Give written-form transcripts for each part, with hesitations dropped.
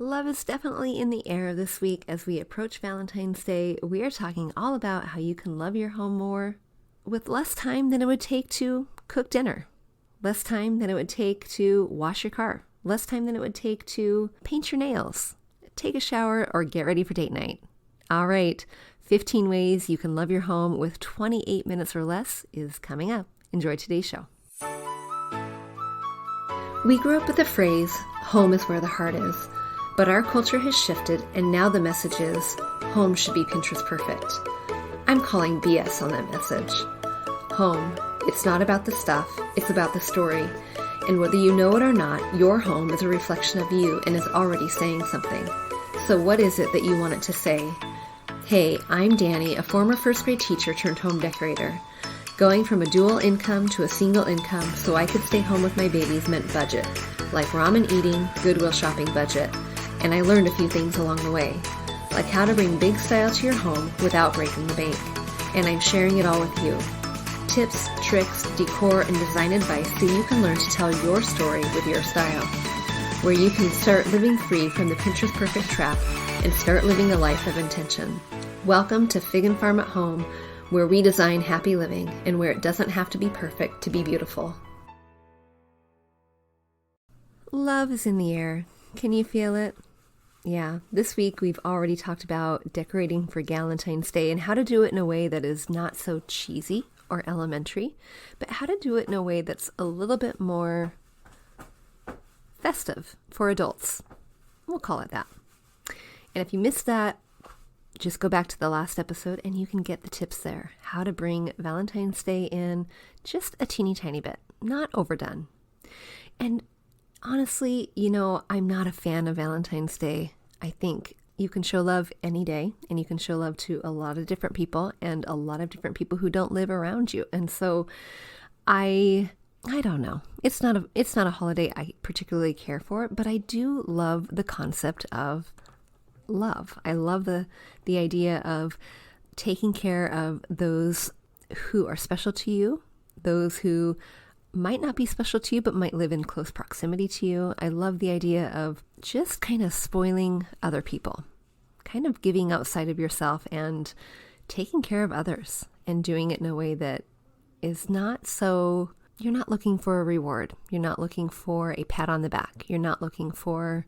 Love is definitely in the air this week as we approach Valentine's Day. We are talking all about how you can love your home more with less time than it would take to cook dinner, less time than it would take to wash your car, less time than it would take to paint your nails, take a shower, or get ready for date night. All right, 15 ways you can love your home with 28 minutes or less is coming up. Enjoy today's show. We grew up with the phrase, home is where the heart is. But our culture has shifted, and now the message is, home should be Pinterest perfect. I'm calling BS on that message. Home, it's not about the stuff, it's about the story. And whether you know it or not, your home is a reflection of you and is already saying something. So what is it that you want it to say? Hey, I'm Danny, a former first grade teacher turned home decorator. Going from a dual income to a single income so I could stay home with my babies meant budget, like ramen eating, Goodwill shopping budget. And I learned a few things along the way, like how to bring big style to your home without breaking the bank. And I'm sharing it all with you. Tips, tricks, decor, and design advice so you can learn to tell your story with your style. Where you can start living free from the Pinterest perfect trap and start living a life of intention. Welcome to Fig and Farm at Home, where we design happy living and where it doesn't have to be perfect to be beautiful. Love is in the air. Can you feel it? Yeah, this week we've already talked about decorating for Valentine's Day and how to do it in a way that is not so cheesy or elementary, but how to do it in a way that's a little bit more festive for adults. We'll call it that. And if you missed that, just go back to the last episode and you can get the tips there. How to bring Valentine's Day in just a teeny tiny bit, not overdone. And honestly, I'm not a fan of Valentine's Day. I think you can show love any day, and you can show love to a lot of different people and a lot of different people who don't live around you. And so I don't know. It's not a holiday I particularly care for, but I do love the concept of love. I love the idea of taking care of those who are special to you, those who might not be special to you, but might live in close proximity to you. I love the idea of just kind of spoiling other people, kind of giving outside of yourself and taking care of others and doing it in a way that is not so, you're not looking for a reward. You're not looking for a pat on the back. You're not looking for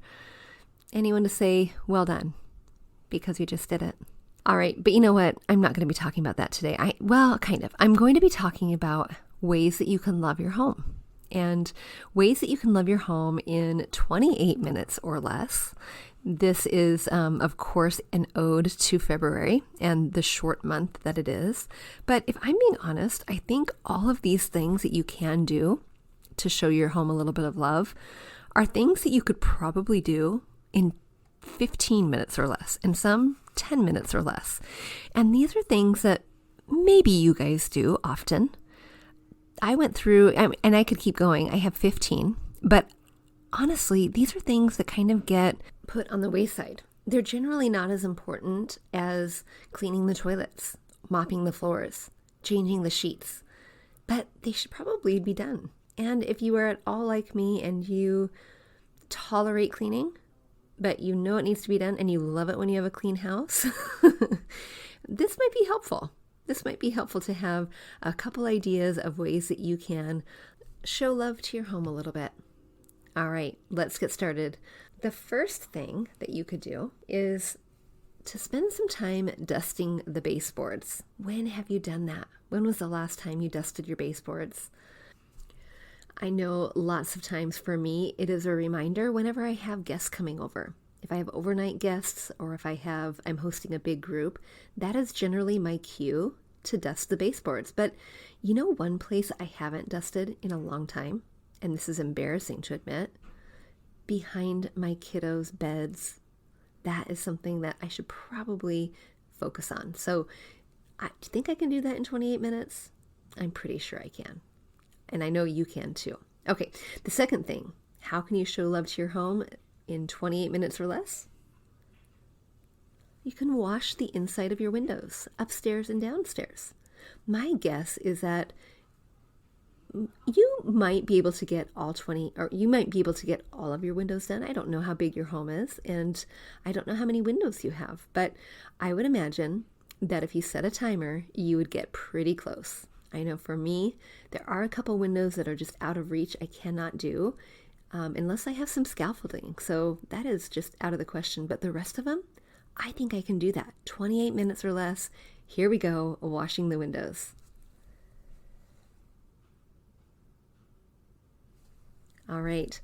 anyone to say, well done, because you just did it. All right, but you know what? I'm not going to be talking about that today. Kind of. I'm going to be talking about ways that you can love your home, and ways that you can love your home in 28 minutes or less. This is, of course, an ode to February and the short month that it is. But if I'm being honest, I think all of these things that you can do to show your home a little bit of love are things that you could probably do in 15 minutes or less, and some 10 minutes or less. And these are things that maybe you guys do often. I went through, and I could keep going. I have 15, but honestly, these are things that kind of get put on the wayside. They're generally not as important as cleaning the toilets, mopping the floors, changing the sheets, but they should probably be done. And if you are at all like me and you tolerate cleaning, but you know it needs to be done and you love it when you have a clean house, this might be helpful. This might be helpful to have a couple ideas of ways that you can show love to your home a little bit. All right, let's get started. The first thing that you could do is to spend some time dusting the baseboards. When have you done that? When was the last time you dusted your baseboards? I know lots of times for me, it is a reminder whenever I have guests coming over. If I have overnight guests or if I'm hosting a big group, that is generally my cue to dust the baseboards. But one place I haven't dusted in a long time, and this is embarrassing to admit, behind my kiddos' beds. That is something that I should probably focus on. So do you think I can do that in 28 minutes? I'm pretty sure I can. And I know you can too. Okay, the second thing, how can you show love to your home in 28 minutes or less? You can wash the inside of your windows, upstairs and downstairs. My guess is that You might be able to get all 20, or you might be able to get all of your windows done. I don't know how big your home is, and I don't know how many windows you have, but I would imagine that if you set a timer, you would get pretty close. I know for me, there are a couple windows that are just out of reach. I cannot do unless I have some scaffolding. So that is just out of the question. But the rest of them, I think I can do that. 28 minutes or less. Here we go, washing the windows. All right.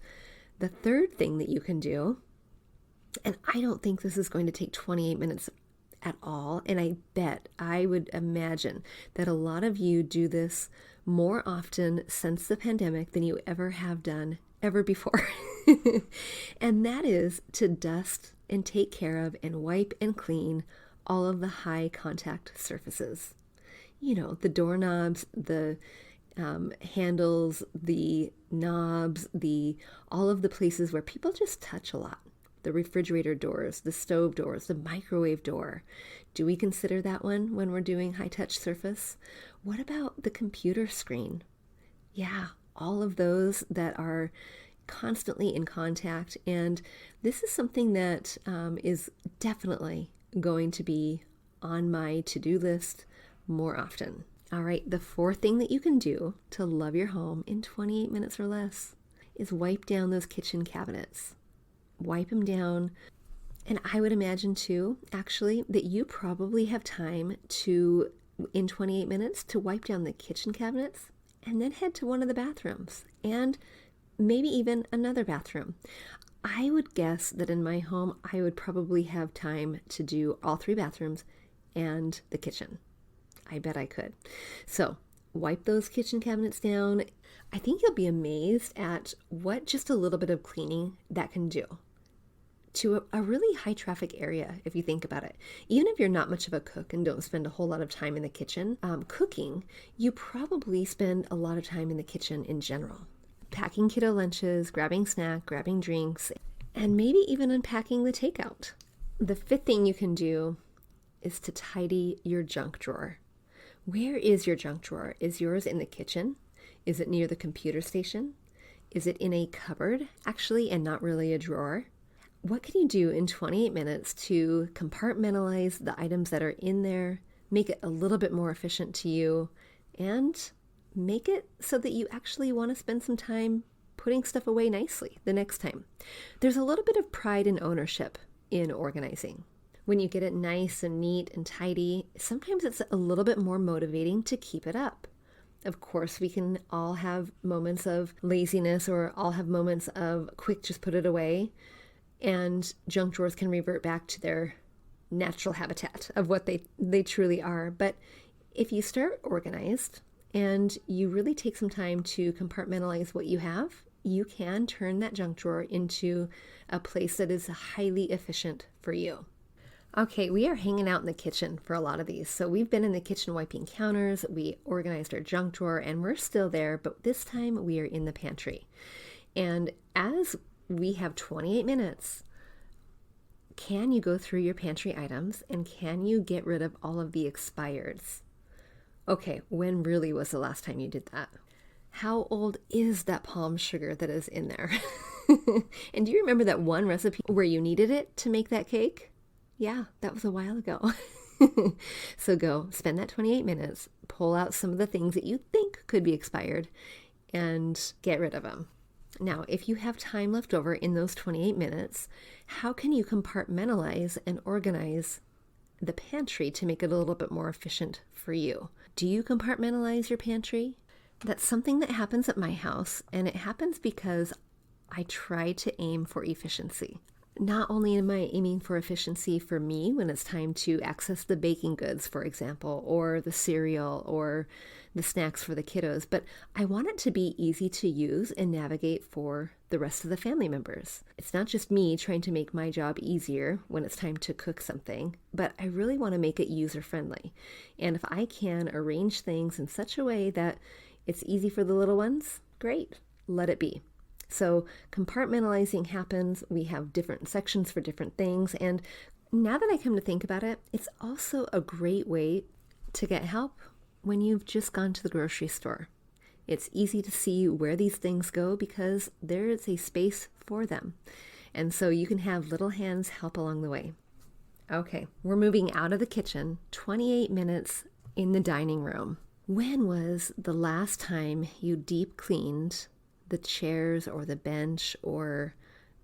The third thing that you can do, and I don't think this is going to take 28 minutes at all, and I would imagine that a lot of you do this more often since the pandemic than you ever have done ever before. And that is to dust and take care of and wipe and clean all of the high contact surfaces. You know, the doorknobs, the handles, the knobs, all of the places where people just touch a lot. The refrigerator doors, the stove doors, the microwave door. Do we consider that one when we're doing high touch surface? What about the computer screen? Yeah, all of those that are constantly in contact. And this is something that is definitely going to be on my to-do list more often. All right, the fourth thing that you can do to love your home in 28 minutes or less is wipe down those kitchen cabinets. Wipe them down. And I would imagine too, actually, that you probably have time to, in 28 minutes, to wipe down the kitchen cabinets and then head to one of the bathrooms and maybe even another bathroom. I would guess that in my home, I would probably have time to do all 3 bathrooms and the kitchen. I bet I could. So wipe those kitchen cabinets down. I think you'll be amazed at what just a little bit of cleaning that can do to a really high traffic area, if you think about it. Even if you're not much of a cook and don't spend a whole lot of time in the kitchen cooking, you probably spend a lot of time in the kitchen in general. Packing kiddo lunches, grabbing snack, grabbing drinks, and maybe even unpacking the takeout. The 5th thing you can do is to tidy your junk drawer. Where is your junk drawer? Is yours in the kitchen? Is it near the computer station? Is it in a cupboard, actually, and not really a drawer? What can you do in 28 minutes to compartmentalize the items that are in there, make it a little bit more efficient to you, and make it so that you actually want to spend some time putting stuff away nicely the next time? There's a little bit of pride and ownership in organizing. When you get it nice and neat and tidy, sometimes it's a little bit more motivating to keep it up. Of course, we can all have moments of laziness or all have moments of quick, just put it away. And junk drawers can revert back to their natural habitat of what they truly are. But if you start organized and you really take some time to compartmentalize what you have, you can turn that junk drawer into a place that is highly efficient for you. Okay, we are hanging out in the kitchen for a lot of these. So we've been in the kitchen wiping counters, we organized our junk drawer, and we're still there, but this time we are in the pantry. And as we have 28 minutes, can you go through your pantry items and can you get rid of all of the expireds? Okay, when really was the last time you did that? How old is that palm sugar that is in there? And do you remember that one recipe where you needed it to make that cake? Yeah, that was a while ago. So go spend that 28 minutes, pull out some of the things that you think could be expired and get rid of them. Now, if you have time left over in those 28 minutes, how can you compartmentalize and organize the pantry to make it a little bit more efficient for you? Do you compartmentalize your pantry? That's something that happens at my house, and it happens because I try to aim for efficiency. Not only am I aiming for efficiency for me when it's time to access the baking goods, for example, or the cereal or the snacks for the kiddos, but I want it to be easy to use and navigate for the rest of the family members. It's not just me trying to make my job easier when it's time to cook something, but I really want to make it user-friendly. And if I can arrange things in such a way that it's easy for the little ones, great, let it be. So compartmentalizing happens. We have different sections for different things. And now that I come to think about it, it's also a great way to get help when you've just gone to the grocery store. It's easy to see where these things go because there is a space for them. And so you can have little hands help along the way. Okay, we're moving out of the kitchen, 28 minutes in the dining room. When was the last time you deep cleaned the chairs or the bench or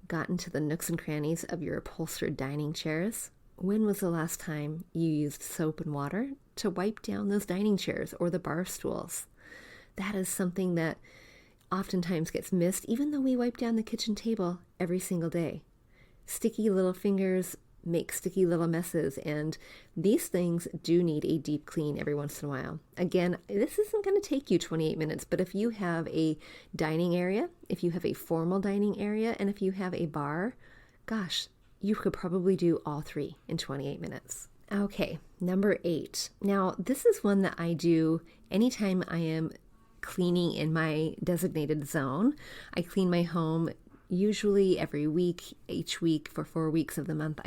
got into the nooks and crannies of your upholstered dining chairs? When was the last time you used soap and water to wipe down those dining chairs or the bar stools? That is something that oftentimes gets missed, even though we wipe down the kitchen table every single day. Sticky little fingers make sticky little messes, and these things do need a deep clean every once in a while. Again, this isn't going to take you 28 minutes, but if you have a dining area, if you have a formal dining area, and if you have a bar, gosh, you could probably do all three in 28 minutes. Okay, number 8. Now, this is one that I do anytime I am cleaning in my designated zone. I clean my home usually every week, each week for 4 weeks of the month.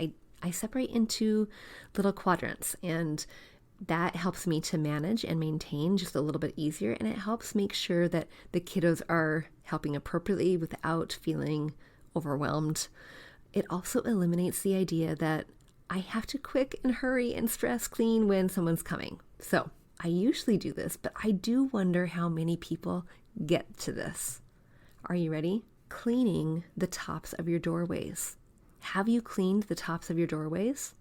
I separate into little quadrants, and that helps me to manage and maintain just a little bit easier, and it helps make sure that the kiddos are helping appropriately without feeling overwhelmed. It also eliminates the idea that I have to quick and hurry and stress clean when someone's coming. So I usually do this, but I do wonder how many people get to this. Are you ready? Cleaning the tops of your doorways. Have you cleaned the tops of your doorways?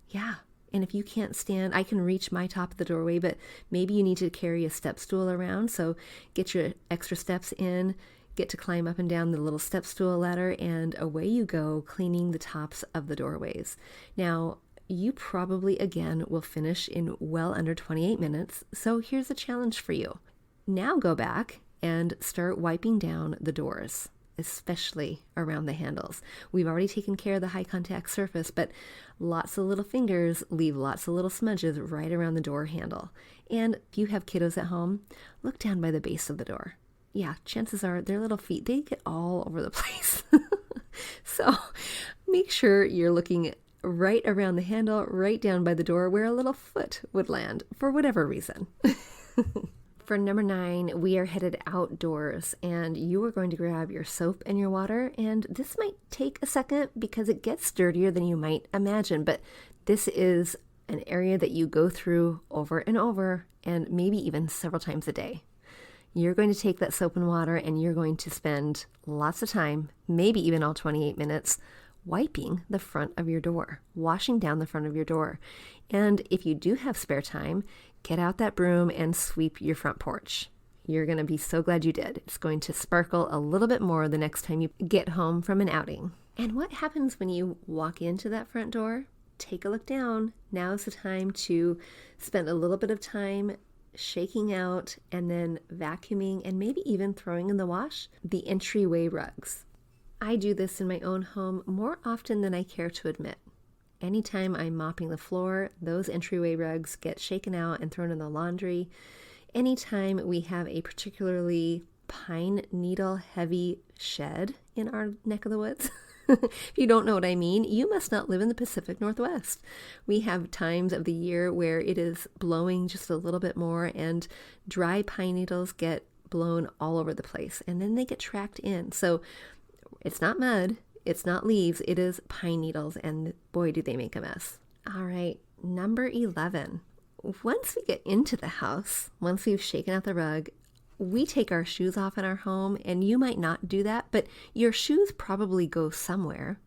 Yeah. And if you can't stand, I can reach my top of the doorway, but maybe you need to carry a step stool around. So get your extra steps in, get to climb up and down the little step stool ladder, and away you go cleaning the tops of the doorways. Now, you probably, again, will finish in well under 28 minutes. So here's a challenge for you. Now go back and start wiping down the doors, especially around the handles. We've already taken care of the high contact surface, but lots of little fingers leave lots of little smudges right around the door handle. And if you have kiddos at home, look down by the base of the door. Yeah, chances are their little feet, they get all over the place. So make sure you're looking right around the handle, right down by the door where a little foot would land for whatever reason. For number 9, we are headed outdoors, and you are going to grab your soap and your water, and this might take a second because it gets dirtier than you might imagine, but this is an area that you go through over and over, and maybe even several times a day. You're going to take that soap and water, and you're going to spend lots of time, maybe even all 28 minutes, wiping the front of your door, washing down the front of your door. And if you do have spare time, get out that broom and sweep your front porch. You're going to be so glad you did. It's going to sparkle a little bit more the next time you get home from an outing. And what happens when you walk into that front door? Take a look down. Now is the time to spend a little bit of time shaking out and then vacuuming and maybe even throwing in the wash the entryway rugs. I do this in my own home more often than I care to admit. Anytime I'm mopping the floor, those entryway rugs get shaken out and thrown in the laundry. Anytime we have a particularly pine needle heavy shed in our neck of the woods. If you don't know what I mean, you must not live in the Pacific Northwest. We have times of the year where it is blowing just a little bit more and dry pine needles get blown all over the place and then they get tracked in. So it's not mud, it's not leaves, it is pine needles, and boy, do they make a mess. All right, number 11. Once we get into the house, once we've shaken out the rug, we take our shoes off in our home, and you might not do that, but your shoes probably go somewhere.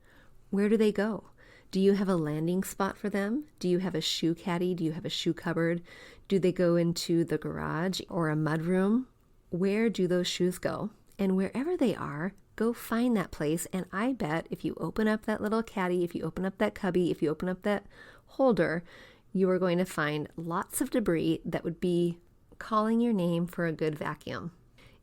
Where do they go? Do you have a landing spot for them? Do you have a shoe caddy? Do you have a shoe cupboard? Do they go into the garage or a mudroom? Where do those shoes go? And wherever they are, go find that place, and I bet if you open up that little caddy, if you open up that cubby, if you open up that holder, you are going to find lots of debris that would be calling your name for a good vacuum.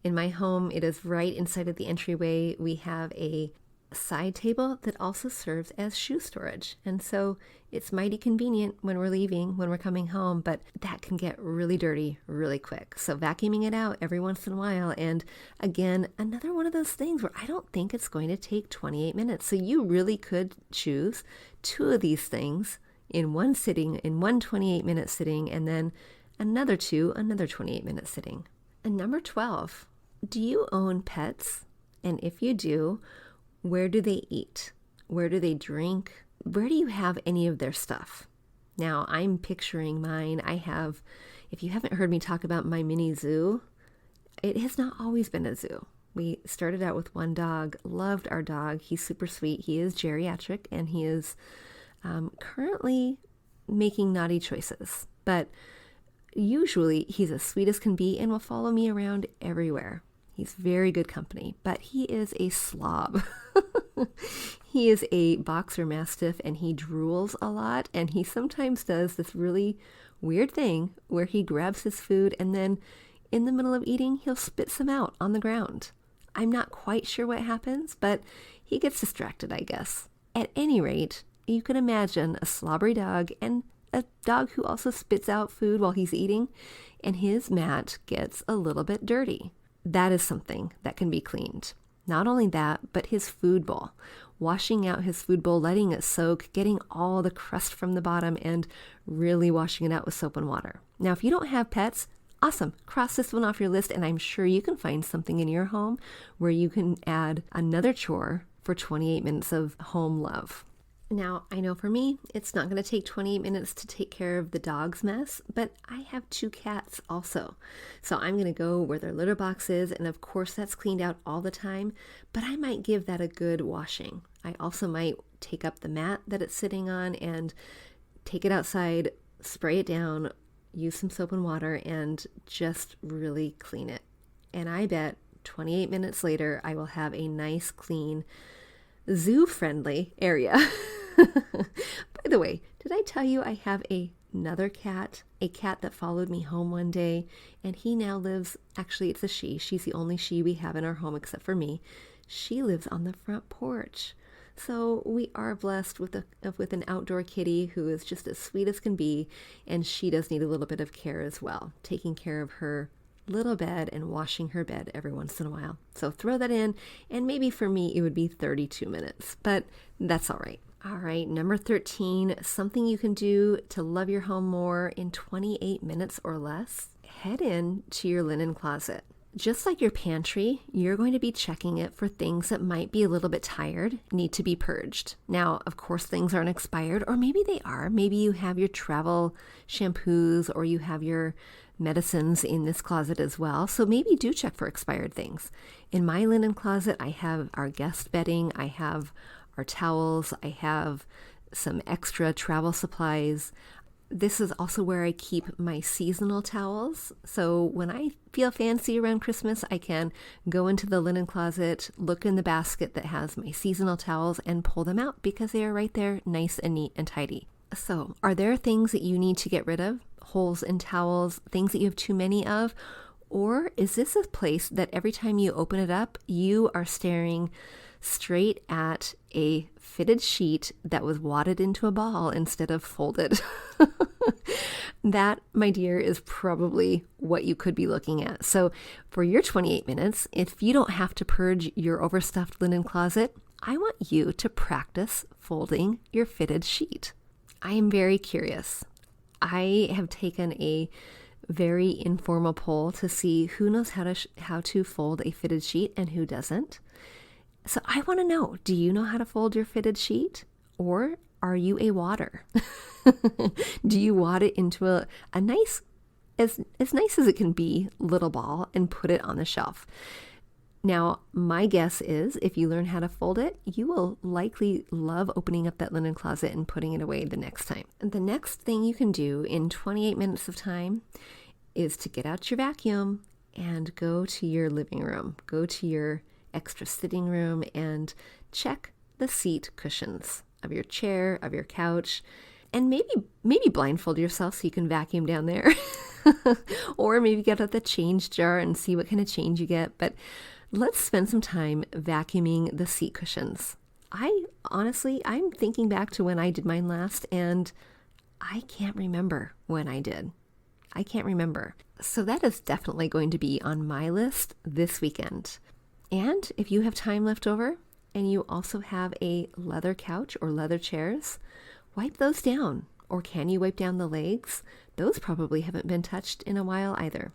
In my home, it is right inside of the entryway. We have a side table that also serves as shoe storage, and so it's mighty convenient when we're leaving, when we're coming home, but that can get really dirty really quick. So vacuuming it out every once in a while, and again, another one of those things where I don't think it's going to take 28 minutes. So you really could choose 2 of these things in one sitting, in one 28-minute sitting, and then another 2, another 28-minute sitting. And number 12, do you own pets? And if you do, where do they eat? Where do they drink? Where do you have any of their stuff? Now, I'm picturing mine. If you haven't heard me talk about my mini zoo, it has not always been a zoo. We started out with one dog, loved our dog. He's super sweet. He is geriatric, and he is currently making naughty choices. But usually he's as sweet as can be and will follow me around everywhere. He's very good company, but he is a slob. He is a boxer mastiff, and he drools a lot, and he sometimes does this really weird thing where he grabs his food and then in the middle of eating, he'll spit some out on the ground. I'm not quite sure what happens, but he gets distracted, I guess. At any rate, you can imagine a slobbery dog and a dog who also spits out food while he's eating, and his mat gets a little bit dirty. That is something that can be cleaned. Not only that, but his food bowl. Washing out his food bowl, letting it soak, getting all the crust from the bottom, and really washing it out with soap and water. Now, if you don't have pets, awesome. Cross this one off your list, and I'm sure you can find something in your home where you can add another chore for 28 minutes of home love. Now, I know for me, it's not going to take 28 minutes to take care of the dog's mess, but I have 2 cats also. So I'm going to go where their litter box is, and of course that's cleaned out all the time, but I might give that a good washing. I also might take up the mat that it's sitting on and take it outside, spray it down, use some soap and water, and just really clean it. And I bet 28 minutes later, I will have a nice, clean, zoo-friendly area. By the way, did I tell you I have another cat, a cat that followed me home one day, and he now lives, actually it's a she, she's the only she we have in our home except for me. She lives on the front porch. So we are blessed with an outdoor kitty who is just as sweet as can be, and she does need a little bit of care as well, taking care of her little bed and washing her bed every once in a while. So throw that in, and maybe for me it would be 32 minutes, but that's all right. All right, number 13, something you can do to love your home more in 28 minutes or less. Head in to your linen closet. Just like your pantry, you're going to be checking it for things that might be a little bit tired, need to be purged. Now, of course, things aren't expired, or maybe they are. Maybe you have your travel shampoos or you have your medicines in this closet as well. So maybe do check for expired things. In my linen closet, I have our guest bedding, I have our towels, I have some extra travel supplies. This is also where I keep my seasonal towels. So when I feel fancy around Christmas, I can go into the linen closet, look in the basket that has my seasonal towels, and pull them out because they are right there, nice and neat and tidy. So are there things that you need to get rid of? Holes in towels, things that you have too many of? Or is this a place that every time you open it up, you are staring straight at a fitted sheet that was wadded into a ball instead of folded? That, my dear, is probably what you could be looking at. So for your 28 minutes, if you don't have to purge your overstuffed linen closet, I want you to practice folding your fitted sheet. I am very curious. I have taken a very informal poll to see who knows how to fold a fitted sheet and who doesn't. So I want to know, do you know how to fold your fitted sheet? Or are you a wadder? Do you wad it into a nice, as nice as it can be, little ball and put it on the shelf? Now, my guess is if you learn how to fold it, you will likely love opening up that linen closet and putting it away the next time. And the next thing you can do in 28 minutes of time is to get out your vacuum and go to your living room, go to your extra sitting room and check the seat cushions of your chair, of your couch, and maybe blindfold yourself so you can vacuum down there. Or maybe get out the change jar and see what kind of change you get. But let's spend some time vacuuming the seat cushions. I'm thinking back to when I did mine last, and I can't remember when I did. I can't remember. So that is definitely going to be on my list this weekend. And if you have time left over and you also have a leather couch or leather chairs, wipe those down. Or can you wipe down the legs? Those probably haven't been touched in a while either.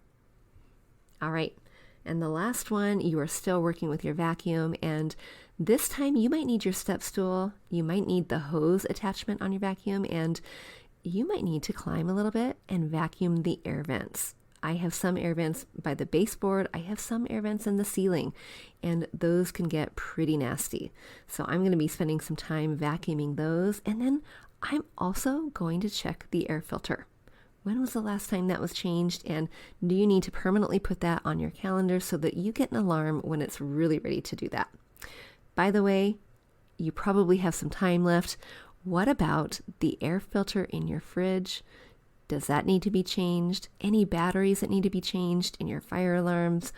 All right. And the last one, you are still working with your vacuum, and this time you might need your step stool, you might need the hose attachment on your vacuum, and you might need to climb a little bit and vacuum the air vents. I have some air vents by the baseboard, I have some air vents in the ceiling, and those can get pretty nasty. So I'm going to be spending some time vacuuming those, and then I'm also going to check the air filter. When was the last time that was changed, and do you need to permanently put that on your calendar so that you get an alarm when it's really ready to do that? By the way, you probably have some time left. What about the air filter in your fridge? Does that need to be changed? Any batteries that need to be changed in your fire alarms?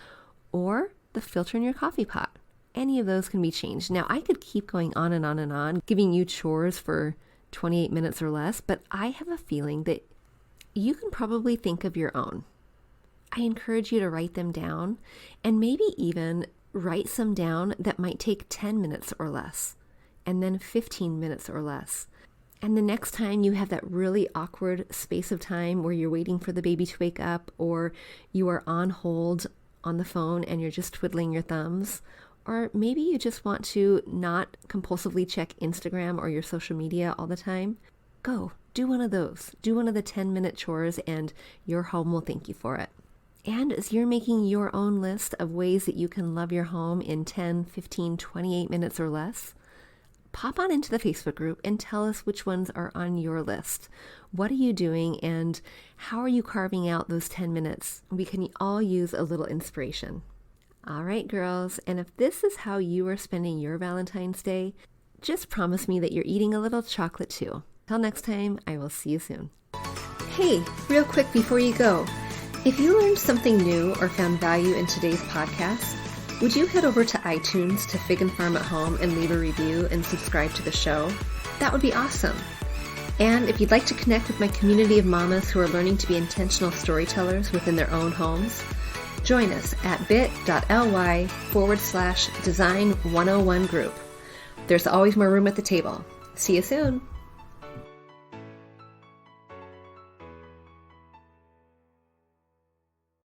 Or the filter in your coffee pot? Any of those can be changed. Now, I could keep going on and on and on, giving you chores for 28 minutes or less, but I have a feeling that you can probably think of your own. I encourage you to write them down, and maybe even write some down that might take 10 minutes or less, and then 15 minutes or less. And the next time you have that really awkward space of time where you're waiting for the baby to wake up, or you are on hold on the phone and you're just twiddling your thumbs, or maybe you just want to not compulsively check Instagram or your social media all the time, go. Do one of those. Do one of the 10-minute chores and your home will thank you for it. And as you're making your own list of ways that you can love your home in 10, 15, 28 minutes or less, pop on into the Facebook group and tell us which ones are on your list. What are you doing and how are you carving out those 10 minutes? We can all use a little inspiration. All right, girls, and if this is how you are spending your Valentine's Day, just promise me that you're eating a little chocolate too. Till next time, I will see you soon. Hey, real quick before you go, if you learned something new or found value in today's podcast, would you head over to iTunes to Fig and Farm at Home and leave a review and subscribe to the show? That would be awesome. And if you'd like to connect with my community of mamas who are learning to be intentional storytellers within their own homes, join us at bit.ly/design101 group. There's always more room at the table. See you soon.